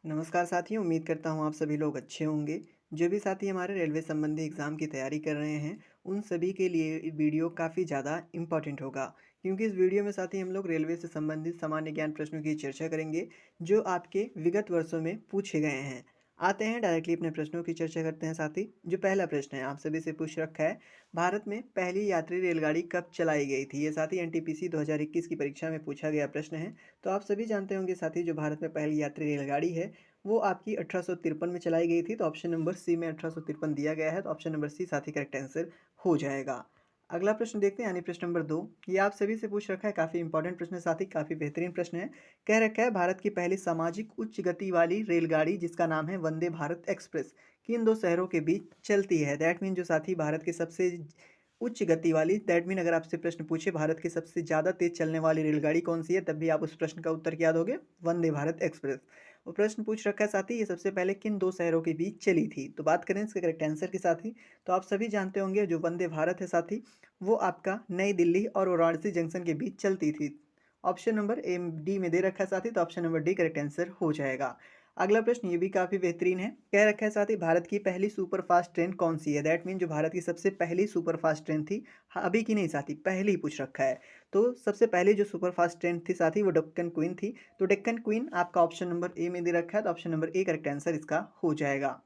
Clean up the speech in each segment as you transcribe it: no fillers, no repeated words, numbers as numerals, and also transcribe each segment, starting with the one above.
नमस्कार साथियों, उम्मीद करता हूँ आप सभी लोग अच्छे होंगे। जो भी साथी हमारे रेलवे संबंधी एग्ज़ाम की तैयारी कर रहे हैं, उन सभी के लिए ये वीडियो काफ़ी ज़्यादा इम्पोर्टेंट होगा। क्योंकि इस वीडियो में साथी हम लोग रेलवे से संबंधित सामान्य ज्ञान प्रश्नों की चर्चा करेंगे, जो आपके विगत वर्षों में पूछे गए हैं। आते हैं डायरेक्टली अपने प्रश्नों की चर्चा करते हैं साथी। जो पहला प्रश्न है, आप सभी से पूछ रखा है, भारत में पहली यात्री रेलगाड़ी कब चलाई गई थी? ये साथी एनटीपीसी 2021 की परीक्षा में पूछा गया प्रश्न है। तो आप सभी जानते होंगे साथी, जो भारत में पहली यात्री रेलगाड़ी है, वो आपकी 1853 में चलाई गई थी। तो ऑप्शन नंबर सी में 1853 दिया गया है, तो ऑप्शन नंबर सी साथी करेक्ट आंसर हो जाएगा। अगला प्रश्न देखते हैं, यानी प्रश्न नंबर 2। ये आप सभी से पूछ रखा है, काफ़ी इंपॉर्टेंट प्रश्न है साथी, काफ़ी बेहतरीन प्रश्न है। कह रखा है, भारत की पहली सामाजिक उच्च गति वाली रेलगाड़ी जिसका नाम है वंदे भारत एक्सप्रेस, किन दो शहरों के बीच चलती है? दैट मीन जो साथी भारत की सबसे उच्च गति वाली, दैट मीन अगर आपसे प्रश्न पूछे भारत की सबसे ज़्यादा तेज चलने वाली रेलगाड़ी कौन सी है, तब भी आप उस प्रश्न का उत्तर क्या दोगे? वंदे भारत एक्सप्रेस। और प्रश्न पूछ रखा है साथी, ये सबसे पहले किन दो शहरों के बीच चली थी? तो बात करें इसके करेक्ट आंसर के साथी, तो आप सभी जानते होंगे जो वंदे भारत है साथी, वो आपका नई दिल्ली और वाराणसी जंक्शन के बीच चलती थी। ऑप्शन नंबर ए डी में दे रखा है साथी, तो option number D correct answer हो जाएगा। अगला प्रश्न ये भी काफ़ी बेहतरीन है। कह रखा है साथी, भारत की पहली सुपर फास्ट ट्रेन कौन सी है? दैट मीन जो भारत की सबसे पहली सुपर फास्ट ट्रेन थी, हाँ अभी की नहीं साथी, पहली पूछ रखा है। तो सबसे पहली जो सुपर फास्ट ट्रेन थी साथी, वो डेक्कन क्वीन थी। तो डेक्कन क्वीन आपका ऑप्शन नंबर ए में दे रखा है, तो option number A correct answer इसका हो जाएगा।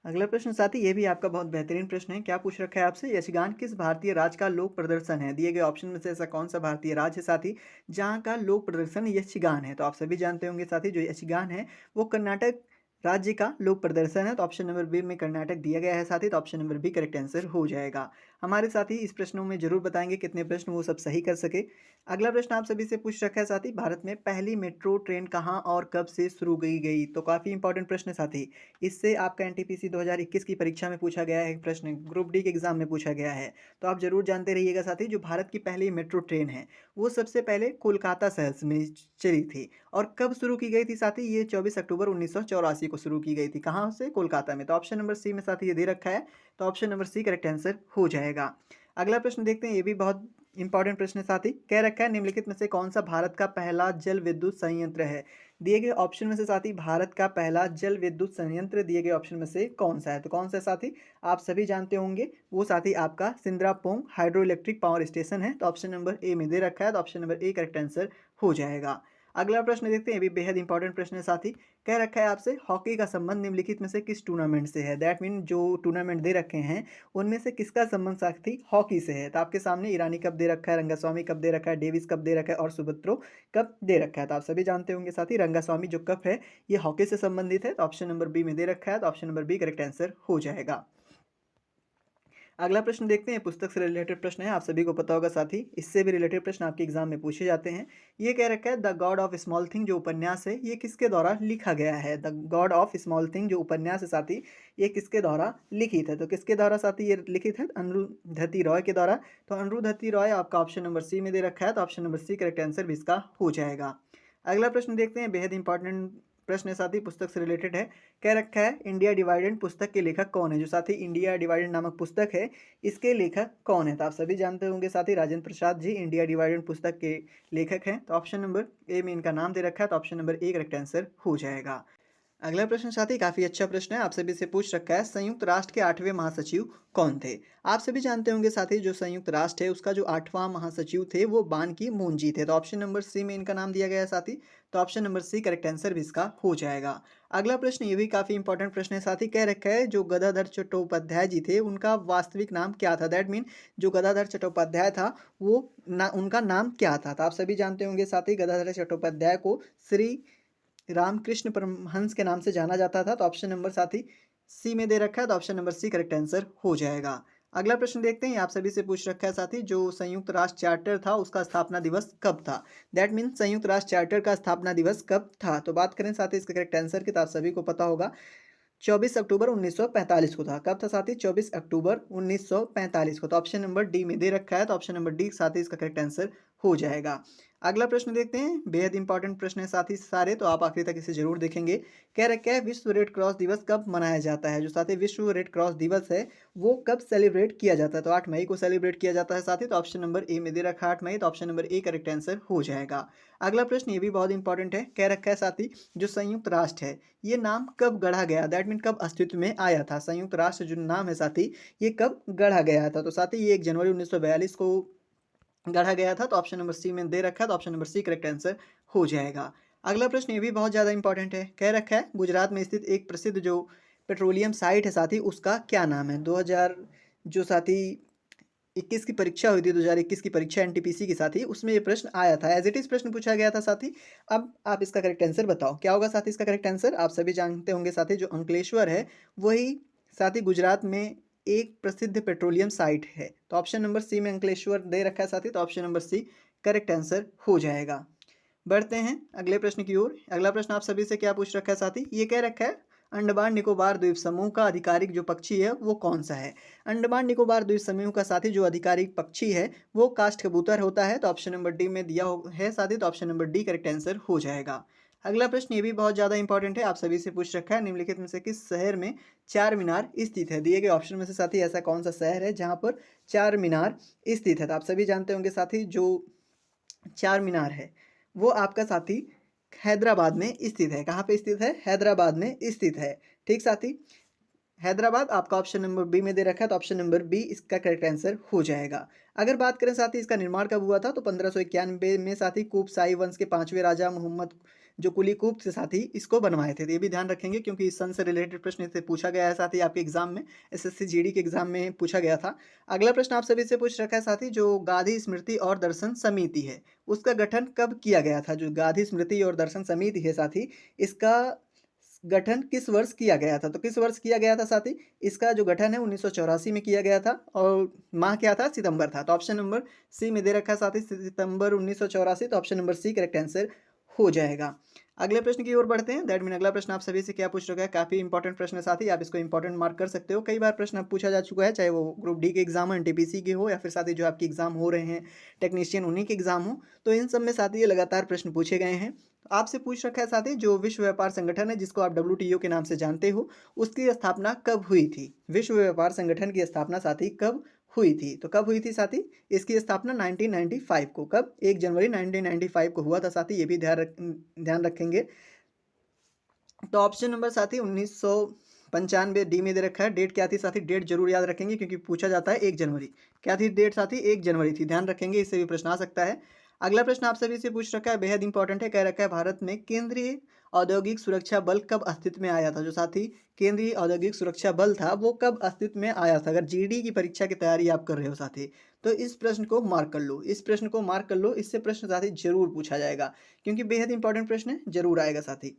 अगला प्रश्न साथी, ये भी आपका बहुत बेहतरीन प्रश्न है। क्या पूछ रखा है आपसे? यक्षगान किस भारतीय राज्य का लोक प्रदर्शन है? दिए गए ऑप्शन में से ऐसा कौन सा भारतीय राज्य है साथी, जहाँ का लोक प्रदर्शन यक्षगान है? तो आप सभी जानते होंगे साथी, जो यक्षगान है वो कर्नाटक राज्य का लोक प्रदर्शन है। तो ऑप्शन नंबर बी में कर्नाटक दिया गया है साथी, तो option number B correct answer हो जाएगा। हमारे साथी इस प्रश्नों में जरूर बताएंगे कितने प्रश्न वो सब सही कर सके। अगला प्रश्न आप सभी से पूछ रखा है साथी, भारत में पहली मेट्रो ट्रेन कहाँ और कब से शुरू की गई? तो काफ़ी इंपॉर्टेंट प्रश्न है साथी। इससे आपका एनटीपीसी 2021 की परीक्षा में पूछा गया है प्रश्न, ग्रुप डी के एग्जाम में पूछा गया है। तो आप जरूर जानते रहिएगा साथी, जो भारत की पहली मेट्रो ट्रेन है, वो सबसे पहले कोलकाता शहर में चली थी। और कब शुरू की गई थी साथी? ये 24 अक्टूबर 1984 को शुरू की गई थी। कहाँ से? कोलकाता में। तो ऑप्शन नंबर सी में साथी ये दे रखा है, तो option number C correct answer हो जाएगा। अगला प्रश्न देखते हैं, ये भी बहुत इंपॉर्टेंट प्रश्न है साथी। कह रखा है, निम्नलिखित में से कौन सा भारत का पहला जल विद्युत संयंत्र है? दिए गए ऑप्शन में से साथी भारत का पहला जल विद्युत संयंत्र दिए गए ऑप्शन में से कौन सा है? तो कौन सा है साथी? आप सभी जानते होंगे, वो साथी आपका सिंद्रापोंग हाइड्रो इलेक्ट्रिक पावर स्टेशन है। तो ऑप्शन नंबर ए में दे रखा है, तो option number A correct answer हो जाएगा। अगला प्रश्न देखते हैं, ये भी बेहद इंपॉर्टेंट प्रश्न है साथी। कह रखा है आपसे, हॉकी का संबंध निम्नलिखित में से किस टूर्नामेंट से है? दैट मीन जो टूर्नामेंट दे रखे हैं, उनमें से किसका संबंध साथी हॉकी से है? तो आपके सामने ईरानी कप दे रखा है, रंगास्वामी कप दे रखा है, डेविस कप दे रखा है और सुब्रतो कप दे रखा है। तो आप सभी जानते होंगे साथी, रंगास्वामी जो कप है, ये हॉकी से संबंधित है। तो ऑप्शन नंबर बी में दे रखा है, तो option number B correct answer हो जाएगा। अगला प्रश्न देखते हैं, पुस्तक से रिलेटेड प्रश्न है, आप सभी को पता होगा साथी, इससे भी रिलेटेड प्रश्न आपके एग्जाम में पूछे जाते हैं। ये कह रखा है, the God of small thing जो उपन्यास है, ये किसके द्वारा लिखा गया है? The God of small thing जो उपन्यास है साथी, ये किसके द्वारा लिखित है? तो किसके द्वारा साथी ये लिखित है? अरुंधति रॉय के द्वारा। तो अरुंधति रॉय आपका ऑप्शन नंबर सी में दे रखा है, तो option number C correct answer भी इसका हो जाएगा। अगला प्रश्न देखते हैं, बेहद इंपॉर्टेंट प्रश्न है साथी, पुस्तक से रिलेटेड है। कह रखा है, इंडिया डिवाइडेड पुस्तक के लेखक कौन है? जो साथी इंडिया डिवाइडेड नामक पुस्तक है, इसके लेखक कौन है? तो आप सभी जानते होंगे साथी, राजेंद्र प्रसाद जी इंडिया डिवाइडेड पुस्तक के लेखक हैं। तो ऑप्शन नंबर ए में इनका नाम दे रखा है, तो option number A correct answer हो जाएगा। अगला प्रश्न साथी काफ़ी अच्छा प्रश्न है, आप सभी से पूछ रखा है, संयुक्त राष्ट्र के 8वें महासचिव कौन थे? आप सभी जानते होंगे साथी, जो संयुक्त राष्ट्र है उसका जो 8वां महासचिव थे, वो बान की मून जी थे। तो ऑप्शन नंबर सी में इनका नाम दिया गया है साथी, तो option number C correct answer भी इसका हो जाएगा। अगला प्रश्न ये भी काफ़ी इंपॉर्टेंट प्रश्न है साथी। कह रखा है, जो गदाधर चट्टोपाध्याय जी थे, उनका वास्तविक नाम क्या था? दैट मीन जो गदाधर चट्टोपाध्याय था, वो उनका नाम क्या था? तो आप सभी जानते होंगे साथी, गदाधर चट्टोपाध्याय को श्री रामकृष्ण परमहंस के नाम से जाना जाता था। तो ऑप्शन नंबर साथी सी में दे रखा है, तो option number C correct answer हो जाएगा। अगला प्रश्न देखते हैं, आप सभी से पूछ रखा है साथी, जो संयुक्त राष्ट्र चार्टर था उसका स्थापना दिवस कब था? दैट मीन संयुक्त राष्ट्र चार्टर का स्थापना दिवस कब था? तो बात करें साथी इसके करेक्ट आंसर की, तो आप सभी को पता होगा, 24 अक्टूबर 1945 को था। कब था साथी? 24 अक्टूबर 1945 को। तो ऑप्शन नंबर डी में दे रखा है, तो ऑप्शन नंबर डी साथी इसका करेक्ट आंसर हो जाएगा। अगला प्रश्न देखते हैं, बेहद इंपॉर्टेंट प्रश्न है साथी सारे, तो आप आखिरी तक इसे जरूर देखेंगे। कह रखा है विश्व रेड क्रॉस दिवस कब मनाया जाता है। जो साथी विश्व रेड क्रॉस दिवस है वो कब सेलिब्रेट किया जाता है, तो 8 मई को सेलिब्रेट किया जाता है साथी। तो ऑप्शन नंबर ए में दे रखा है 8 मई, तो option number A correct answer हो जाएगा। अगला प्रश्न ये भी बहुत इंपॉर्टेंट है, कह रखा है साथी जो संयुक्त राष्ट्र है ये नाम कब गढ़ा गया, दैट मीन कब अस्तित्व में आया था। संयुक्त राष्ट्र जो नाम है साथी ये कब गढ़ा गया था, तो साथी ये 1 जनवरी 1942 को गढ़ा गया था। तो ऑप्शन नंबर सी में दे रखा है, तो option number C correct answer हो जाएगा। अगला प्रश्न ये भी बहुत ज़्यादा इंपॉर्टेंट है, कह रखा है गुजरात में स्थित एक प्रसिद्ध जो पेट्रोलियम साइट है साथी उसका क्या नाम है। 2000 जो साथी 21 की परीक्षा हुई थी, 2021 की परीक्षा एनटीपीसी की साथी, उसमें ये प्रश्न आया था, एज इट इज प्रश्न पूछा गया था साथी। अब आप इसका करेक्ट आंसर बताओ, क्या होगा साथी इसका करेक्ट आंसर। आप सभी जानते होंगे साथी जो अंकलेश्वर है वही साथी गुजरात में एक प्रसिद्ध पेट्रोलियम साइट है। तो ऑप्शन नंबर सी में अंकलेश्वर दे रखा है साथी, तो option number C correct answer हो जाएगा। बढ़ते हैं अगले प्रश्न की ओर। अगला प्रश्न आप सभी से क्या पूछ रखा है साथी, ये कह रखा है अंडमान निकोबार द्वीप समूह का आधिकारिक जो पक्षी है वो कौन सा है। अंडमान निकोबार द्वीप समूह का साथी जो आधिकारिक पक्षी है वो काष्ठ कबूतर होता है। तो ऑप्शन नंबर डी में दिया है साथी, तो option number D correct answer हो जाएगा। अगला प्रश्न ये भी बहुत ज़्यादा इंपॉर्टेंट है, आप सभी से पूछ रखा है निम्नलिखित में से किस शहर में चार मीनार स्थित है। दिए गए ऑप्शन में से साथी ऐसा कौन सा शहर है जहाँ पर चार मीनार स्थित है। तो आप सभी जानते होंगे साथी जो चार मीनार है वो आपका साथी हैदराबाद में स्थित है। कहाँ पे स्थित है, हैदराबाद में स्थित है। ठीक साथी, हैदराबाद आपका ऑप्शन नंबर बी में दे रखा है, तो ऑप्शन नंबर बी इसका करेक्ट आंसर हो जाएगा। अगर बात करें साथी इसका निर्माण कब हुआ था, तो 1591 में साथी कुतुब वंश के 5वें राजा मोहम्मद जो कुली कुतुब से साथी इसको बनवाए थे। तो ये भी ध्यान रखेंगे क्योंकि इस सन से रिलेटेड प्रश्न इससे पूछा गया है साथी, आपके एग्जाम में एसएससी जीडी के एग्जाम में पूछा गया था। अगला प्रश्न आप सभी से पूछ रखा है साथी जो गांधी स्मृति और दर्शन समिति है उसका गठन कब किया गया था। जो गांधी स्मृति और दर्शन समिति है साथी इसका गठन किस वर्ष किया गया था। तो किस वर्ष किया गया था साथी, इसका जो गठन है 1984 में किया गया था और माह क्या था, सितंबर था। तो ऑप्शन नंबर सी में दे रखा है साथी सितंबर 1984, तो option number C correct answer हो जाएगा। अगले प्रश्न की ओर बढ़ते हैं, दैट मीन अगला प्रश्न आप सभी से क्या पूछ रखा है, काफी इंपॉर्टेंट प्रश्न है साथी, आप इसको इंपॉर्टेंट मार्क कर सकते हो। कई बार प्रश्न अब पूछा जा चुका है, चाहे वो ग्रुप डी के एग्जाम हो, एनटीपीसी के हो, या फिर साथी जो आपके एग्जाम हो रहे हैं टेक्नीशियन उन्हीं के एग्जाम हो, तो इन सब में साथी ये लगातार प्रश्न पूछे गए हैं। आपसे पूछ रखा है साथी जो विश्व व्यापार संगठन है जिसको आप डब्ल्यूटीओ के नाम से जानते हो उसकी स्थापना कब हुई थी। विश्व व्यापार संगठन की स्थापना साथी कब हुई थी, तो कब हुई थी साथी, इसकी स्थापना 1995 को, कब 1 जनवरी 1995 को हुआ था साथी, ये भी ध्यान रखेंगे। तो ऑप्शन नंबर साथी 1995 डी में दे रखा है। डेट क्या थी साथी, डेट जरूर याद रखेंगे क्योंकि पूछा जाता है 1 जनवरी। क्या थी डेट साथी, 1 जनवरी थी, ध्यान रखेंगे, इससे भी प्रश्न आ सकता है। अगला प्रश्न आप सभी से पूछ रखा है, बेहद इंपॉर्टेंट है, कह रखा है भारत में केंद्रीय औद्योगिक सुरक्षा बल कब अस्तित्व में आया था। जो साथी केंद्रीय औद्योगिक सुरक्षा बल था वो कब अस्तित्व में आया था। अगर जीडी की परीक्षा की तैयारी आप कर रहे हो साथी तो इस प्रश्न को मार्क कर लो, इस प्रश्न को मार्क कर लो, इससे प्रश्न साथी जरूर पूछा जाएगा क्योंकि बेहद इंपॉर्टेंट प्रश्न है, जरूर आएगा साथी।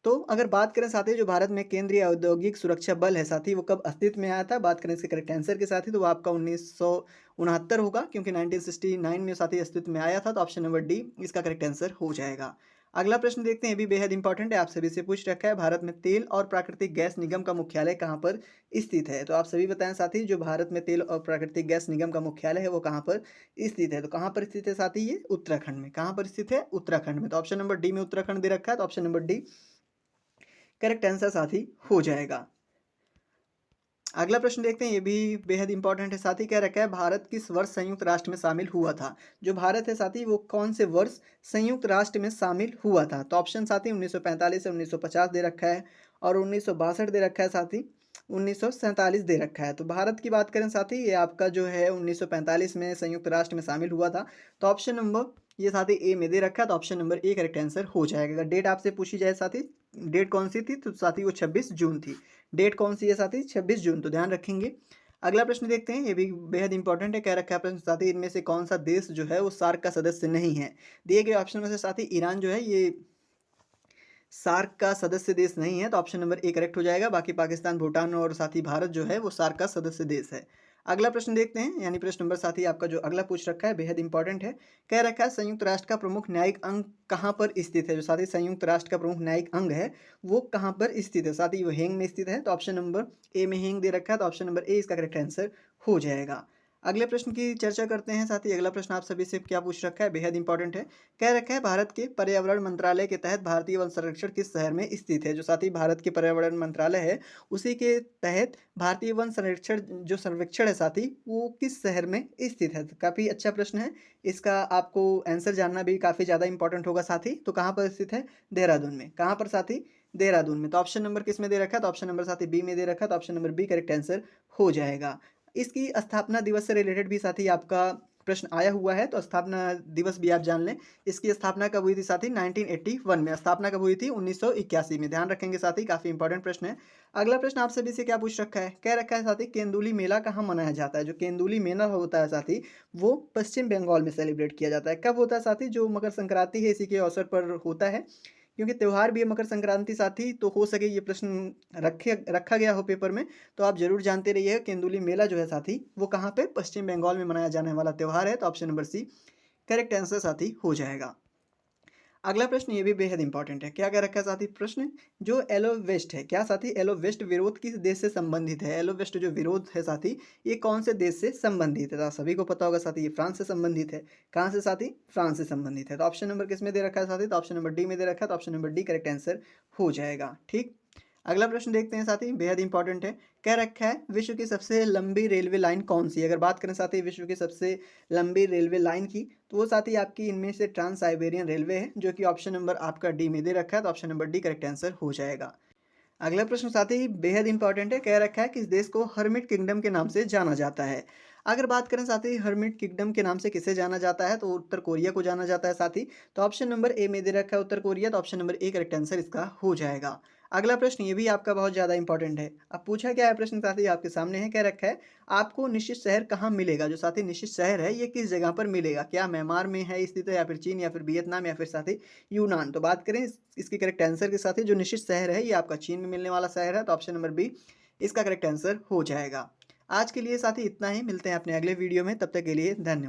तो अगर बात करें साथी जो भारत में केंद्रीय औद्योगिक सुरक्षा बल है साथी वो कब अस्तित्व में आया था, बात करें इसके करेक्ट आंसर के साथी, तो वो आपका 1969 होगा क्योंकि 1969 में साथी अस्तित्व में आया था। तो ऑप्शन नंबर डी इसका करेक्ट आंसर हो जाएगा। अगला प्रश्न देखते हैं, ये भी बेहद इंपॉर्टेंट है, आप सभी से पूछ रखा है भारत में तेल और प्राकृतिक गैस निगम का मुख्यालय कहाँ पर स्थित है। तो आप सभी बताएं साथी जो भारत में तेल और प्राकृतिक गैस निगम का मुख्यालय है वो कहाँ पर स्थित है। तो कहाँ पर स्थित है साथी, ये उत्तराखंड में। कहाँ पर स्थित है, उत्तराखंड में। तो ऑप्शन नंबर डी में उत्तराखंड दे रखा है, तो option number D correct answer साथी हो जाएगा। अगला प्रश्न देखते हैं, ये भी बेहद इंपॉर्टेंट है साथी, कह रखा है भारत किस वर्ष संयुक्त राष्ट्र में शामिल हुआ था। जो भारत है साथी वो कौन से वर्ष संयुक्त राष्ट्र में शामिल हुआ था। तो ऑप्शन साथी 1945 से 1950 दे रखा है और 1962 दे रखा है साथी, 1947 दे रखा है। तो भारत की बात करें साथी ये आपका जो है 1945 में संयुक्त राष्ट्र में शामिल हुआ था। तो ऑप्शन नंबर ये साथी ए में दे रखा है, तो option number A correct answer हो जाएगा। अगर डेट आपसे पूछी जाए साथी डेट कौन सी थी, तो साथी वो 26 जून थी। डेट कौन सी है साथी, 26 जून, तो ध्यान रखेंगे। अगला प्रश्न देखते हैं, ये भी बेहद इंपॉर्टेंट है, कह रखा है प्रश्न साथी इनमें से कौन सा देश जो है वो सार्क का सदस्य नहीं है। दिए गए ऑप्शन में से साथी ईरान जो है ये सार्क का सदस्य देश नहीं है, तो ऑप्शन नंबर ए करेक्ट हो जाएगा। बाकी पाकिस्तान, भूटान और साथी भारत जो है वो सार्क का सदस्य देश है। अगला प्रश्न देखते हैं, यानी प्रश्न नंबर साथी आपका जो अगला पूछ रखा है बेहद इंपॉर्टेंट है, कह रखा है संयुक्त राष्ट्र का प्रमुख न्यायिक अंग कहाँ पर स्थित है। जो साथी संयुक्त राष्ट्र का प्रमुख न्यायिक अंग है वो कहाँ पर स्थित है साथी, वो हेंग में स्थित है। तो ऑप्शन नंबर ए में हेंग दे रखा है, तो ऑप्शन नंबर ए इसका करेक्ट आंसर हो जाएगा। अगले प्रश्न की चर्चा करते हैं। साथ ही अगला प्रश्न आप सभी से क्या पूछ रखा है, बेहद इंपॉर्टेंट है। कह रखा है भारत के पर्यावरण मंत्रालय के तहत भारतीय वन संरक्षण किस शहर में स्थित है। जो साथी भारत के पर्यावरण मंत्रालय है उसी के तहत भारतीय वन संरक्षण जो सर्वेक्षण है साथी वो किस शहर में स्थित है। तो काफ़ी अच्छा प्रश्न है, इसका आपको आंसर जानना भी काफ़ी ज़्यादा इंपॉर्टेंट होगा साथी। तो कहाँ पर स्थित है, देहरादून में। कहाँ पर साथी, देहरादून में। तो ऑप्शन नंबर किस में दे रखा है, तो ऑप्शन नंबर साथी बी में दे रखा है। तो option number B correct answer हो जाएगा। इसकी स्थापना दिवस से रिलेटेड भी साथी आपका प्रश्न आया हुआ है, तो स्थापना दिवस भी आप जान लें। इसकी स्थापना कब हुई थी साथी, 1981 में। स्थापना कब हुई थी, 1981 में। ध्यान रखेंगे साथी, काफ़ी इंपॉर्टेंट प्रश्न है। अगला प्रश्न आप सभी से क्या पूछ रखा है, कह रखा है साथी केंदुली मेला कहाँ मनाया जाता है। जो केंदुली मेला होता है साथी वो पश्चिम बंगाल में सेलिब्रेट किया जाता है। कब होता है साथी, जो मकर संक्रांति है इसी के अवसर पर होता है, क्योंकि त्यौहार भी है मकर संक्रांति साथी। तो हो सके ये प्रश्न रखा गया हो पेपर में, तो आप जरूर जानते रहिए केंदुली मेला जो है साथी वो कहाँ पे, पश्चिम बंगाल में मनाया जाने वाला त्यौहार है। तो option number C correct answer साथी हो जाएगा। अगला प्रश्न ये भी बेहद इंपॉर्टेंट है। क्या कह रखा है साथी प्रश्न, जो एलो वेस्ट है, क्या साथी एलो वेस्ट विरोध किस देश से संबंधित है। एलो वेस्ट जो विरोध है साथी ये कौन से देश से संबंधित है। तो आप सभी को पता होगा साथी ये फ्रांस से संबंधित है। कहाँ से साथी, फ्रांस से संबंधित है। तो ऑप्शन नंबर किस में दे रखा है साथी, तो ऑप्शन नंबर डी में दे रखा है। तो option number D correct answer हो जाएगा। ठीक, अगला प्रश्न देखते हैं साथी, बेहद इंपॉर्टेंट है। कह रखा है विश्व की सबसे लंबी रेलवे लाइन कौन सी है। अगर बात करें साथी विश्व की सबसे लंबी रेलवे लाइन की, तो वो साथी आपकी इनमें से ट्रांस साइबेरियन रेलवे है, जो कि ऑप्शन नंबर आपका डी में दे रखा है। तो option number D correct answer हो जाएगा। अगला प्रश्न साथी बेहद इंपॉर्टेंट है। कह रखा है किस देश को हर्मिट किंगडम के नाम से जाना जाता है। अगर बात करें साथी हर्मिट किंगडम के नाम से किसे जाना जाता है, तो उत्तर कोरिया को जाना जाता है साथी। तो ऑप्शन नंबर ए में दे रखा है उत्तर कोरिया। तो option number A correct answer इसका हो जाएगा। अगला प्रश्न ये भी आपका बहुत ज़्यादा इंपॉर्टेंट है। अब पूछा क्या है प्रश्न साथी आपके सामने है, कह रखा है आपको निश्चित शहर कहाँ मिलेगा। जो साथी निश्चित शहर है ये किस जगह पर मिलेगा, क्या म्यांमार में है स्थित है, या फिर चीन, या फिर वियतनाम, या फिर साथी यूनान। तो बात करें इसकी करेक्ट आंसर के साथ ही, जो निश्चित शहर है ये आपका चीन में मिलने वाला शहर है। तो ऑप्शन नंबर बी इसका करेक्ट आंसर हो जाएगा। आज के लिए साथी इतना ही, मिलते हैं अपने अगले वीडियो में, तब तक के लिए धन्यवाद।